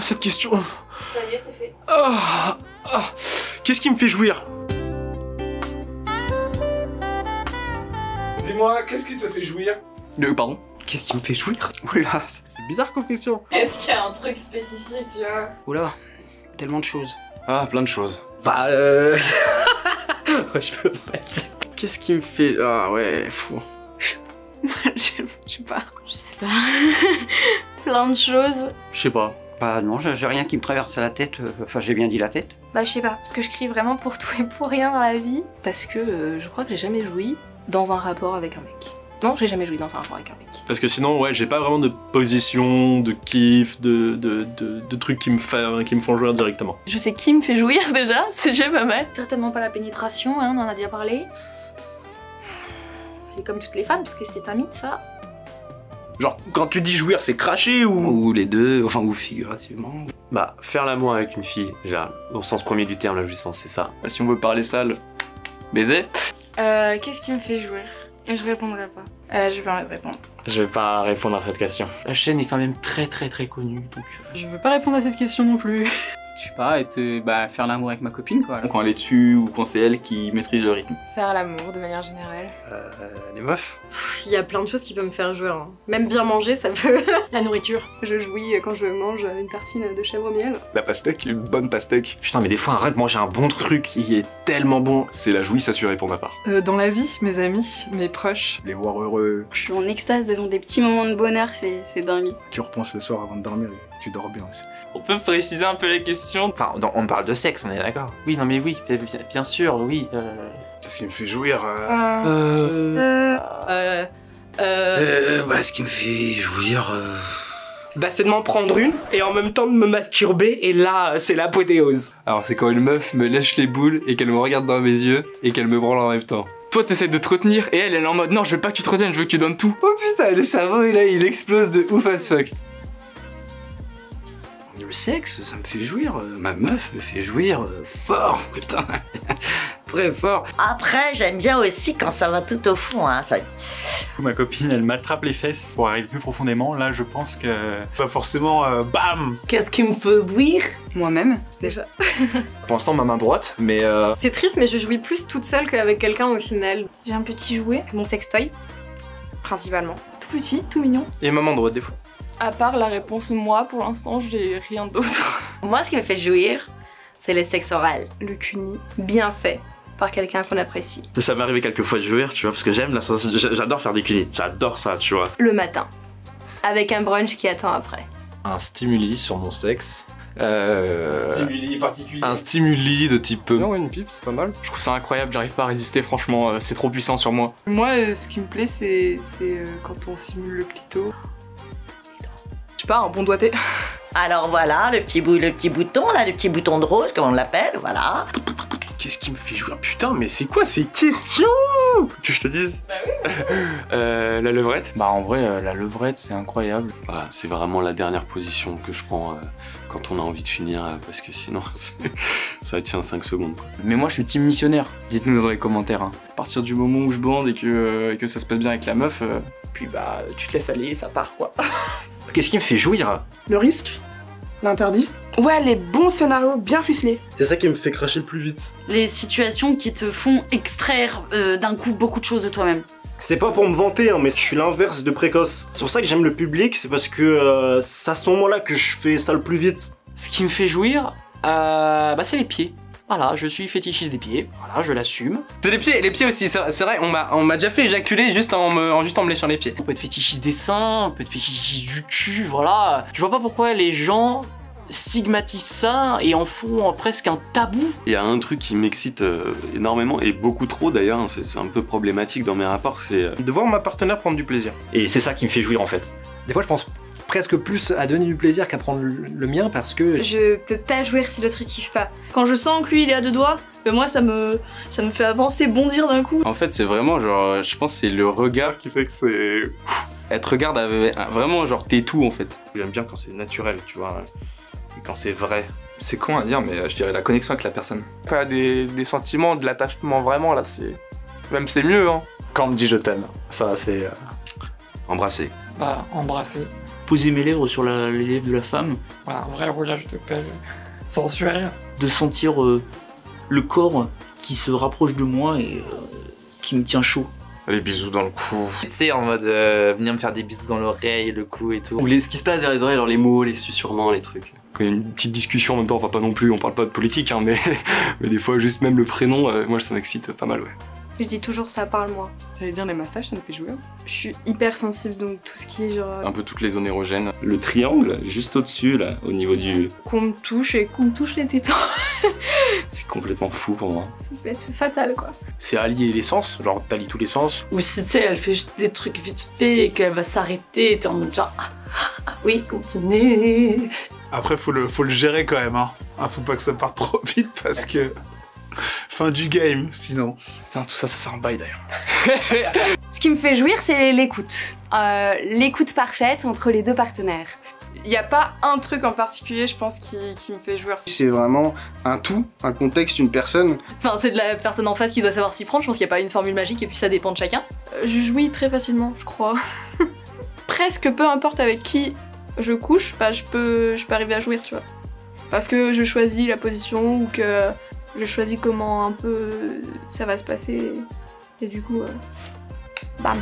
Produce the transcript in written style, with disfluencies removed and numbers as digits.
Cette question... Ça y est, c'est fait. Qu'est-ce qui me fait jouir? Dis-moi, qu'est-ce qui te fait jouir? Pardon? Qu'est-ce qui me fait jouir? Oula, c'est bizarre comme question. Est-ce qu'il y a un truc spécifique, tu vois? Oula, tellement de choses. Ah, plein de choses. Bah ouais, je peux pas dire. Qu'est-ce qui me fait... Ah ouais, fou. Je sais pas. Plein de choses. Je sais pas. Bah non, j'ai rien qui me traverse la tête. Enfin, j'ai bien dit la tête. Bah je sais pas, parce que je crie vraiment pour tout et pour rien dans la vie. Parce que je crois que j'ai jamais joui dans un rapport avec un mec. Non, j'ai jamais joui dans un rapport avec un mec. Parce que sinon, ouais, j'ai pas vraiment de position, de kiff, de trucs qui me font jouir directement. Je sais qui me fait jouir déjà, c'est déjà pas mal. Certainement pas la pénétration, hein, on en a déjà parlé. C'est comme toutes les femmes, parce que c'est un mythe, ça. Genre, quand tu dis jouir, c'est cracher ou... Ou les deux, enfin, ou figurativement. Bah, faire l'amour avec une fille, déjà, au sens premier du terme, la jouissance, c'est ça. Si on veut parler sale, baiser. Qu'est-ce qui me fait jouir? Je répondrai pas. Je vais pas répondre. Je vais pas répondre à cette question. La chaîne est quand même très connue, donc... Je veux pas répondre à cette question non plus. Je sais pas, faire l'amour avec ma copine quoi. Quand elle est dessus ou quand c'est elle qui maîtrise le rythme. Faire l'amour de manière générale. Les meufs. Il y a plein de choses qui peuvent me faire jouir. Hein. Même bien manger, ça peut. La nourriture. Je jouis quand je mange une tartine de chèvre miel. La pastèque, une bonne pastèque. Putain, mais des fois, arrête de manger un bon truc qui est tellement bon. C'est la jouisse assurée pour ma part. Dans la vie, mes amis, mes proches. Les voir heureux. Je suis en extase devant des petits moments de bonheur, c'est dingue. Tu repenses le soir avant de dormir et tu dors bien aussi. On peut préciser un peu les questions. Enfin, on parle de sexe, on est d'accord. Oui, non mais oui, bien sûr, oui. Qu'est-ce qui me fait jouir Ce qui me fait jouir... Bah c'est de m'en prendre une et en même temps de me masturber et là c'est l'apothéose. Alors c'est quand une meuf me lèche les boules et qu'elle me regarde dans mes yeux et qu'elle me branle en même temps. Toi t'essaies de te retenir et elle est en mode non je veux pas que tu te retiennes, je veux que tu donnes tout. Oh putain, le cerveau là il explose de ouf as fuck. Le sexe, ça me fait jouir, ma meuf me fait jouir fort, putain, très fort. Après, j'aime bien aussi quand ça va tout au fond, hein. Ça... Ma copine, elle m'attrape les fesses pour arriver plus profondément. Là, je pense que... Pas forcément, bam. Qu'est-ce qui me fait jouir? Moi-même, déjà. Pour l'instant, ma main droite, mais C'est triste, mais je jouis plus toute seule qu'avec quelqu'un au final. J'ai un petit jouet, mon sextoy, principalement. Tout petit, tout mignon. Et ma main droite, des fois. À part la réponse moi, pour l'instant, j'ai rien d'autre. Moi, ce qui me fait jouir, c'est le sexe oral. Le cuni, bien fait, par quelqu'un qu'on apprécie. Ça m'est arrivé quelques fois de jouir, tu vois, parce que j'aime la sensation, j'adore faire des cunis, j'adore ça, tu vois. Le matin, avec un brunch qui attend après. Un stimuli sur mon sexe. Un stimuli particulier. Un stimuli de type... Non, une pipe, c'est pas mal. Je trouve ça incroyable, j'arrive pas à résister, franchement, c'est trop puissant sur moi. Moi, ce qui me plaît, c'est quand on simule le clito. Je sais pas, un bon doigté. Alors voilà, le petit bouton, là, le petit bouton de rose, comme on l'appelle, voilà. Qu'est-ce qui me fait jouir? Putain, mais c'est quoi ces questions? Tu veux que je te dise? Bah oui. La levrette? Bah en vrai, la levrette, c'est incroyable. Voilà, c'est vraiment la dernière position que je prends quand on a envie de finir, parce que sinon, ça tient 5 secondes. Quoi. Mais moi, je suis team missionnaire. Dites-nous dans les commentaires. Hein. À partir du moment où je bande et que ça se passe bien avec la meuf... Puis bah, tu te laisses aller et ça part quoi. Qu'est-ce qui me fait jouir? Le risque, l'interdit. Ouais, les bons scénarios bien ficelés. C'est ça qui me fait cracher le plus vite. Les situations qui te font extraire d'un coup beaucoup de choses de toi-même. C'est pas pour me vanter, hein, mais je suis l'inverse de précoce. C'est pour ça que j'aime le public, c'est parce que c'est à ce moment-là que je fais ça le plus vite. Ce qui me fait jouir, c'est les pieds. Voilà, je suis fétichiste des pieds, voilà, je l'assume. C'est les pieds aussi, c'est vrai, on m'a déjà fait éjaculer juste en me léchant les pieds. On peut être fétichiste des seins, on peut être fétichiste du cul, voilà. Je vois pas pourquoi les gens stigmatisent ça et en font presque un tabou. Il y a un truc qui m'excite énormément, et beaucoup trop d'ailleurs, hein, c'est un peu problématique dans mes rapports, c'est... de voir ma partenaire prendre du plaisir. Et c'est ça qui me fait jouir en fait. Des fois je pense presque plus à donner du plaisir qu'à prendre le mien parce que... Je peux pas jouir si l'autre il kiffe pas. Quand je sens que lui il est à deux doigts, moi ça me fait avancer, bondir d'un coup. En fait c'est vraiment genre, je pense que c'est le regard qui fait que c'est... Elle te regarde avec, vraiment genre t'es tout en fait. J'aime bien quand c'est naturel, tu vois, et quand c'est vrai. C'est con à dire, mais je dirais la connexion avec la personne. Quand il y a des sentiments, de l'attachement vraiment là, c'est... Même c'est mieux hein. Quand on me dit je t'aime, ça c'est... Embrasser. Bah, embrasser. poser mes lèvres sur les lèvres de la femme. Voilà, un vrai roulage de pelle sensuel. De sentir le corps qui se rapproche de moi et qui me tient chaud. Les bisous dans le cou. Tu sais, en mode venir me faire des bisous dans l'oreille, le cou et tout. Ou ce qui se passe derrière les oreilles, genre les mots, les susurrements, les trucs. Quand il y a une petite discussion en même temps, enfin pas non plus, on parle pas de politique, hein, mais des fois juste même le prénom, moi ça m'excite pas mal, ouais. Je dis toujours ça parle-moi. J'allais dire les massages, ça me fait jouer. Je suis hyper sensible, donc tout ce qui est genre... Un peu toutes les zones érogènes. Le triangle, juste au-dessus, là, au niveau du... Qu'on me touche et qu'on me touche les tétons. C'est complètement fou pour moi. Ça peut être fatal, quoi. C'est allier les sens, genre t'allies tous les sens. Ou si tu sais, elle fait juste des trucs vite fait et qu'elle va s'arrêter et t'es en mode genre... oui, continue. Après, faut le gérer quand même, hein. Faut pas que ça parte trop vite parce que... Fin du game, sinon. Putain, tout ça, ça fait un bail d'ailleurs. Ce qui me fait jouir, c'est l'écoute. L'écoute parfaite entre les deux partenaires. Il n'y a pas un truc en particulier, je pense, qui me fait jouir. C'est vraiment un tout, un contexte, une personne. Enfin, c'est de la personne en face qui doit savoir s'y prendre, je pense qu'il n'y a pas une formule magique et puis ça dépend de chacun. Je jouis très facilement, je crois. Presque peu importe avec qui je couche, bah, je peux arriver à jouir, tu vois. Parce que je choisis la position ou que je choisis comment un peu ça va se passer et du coup, bam.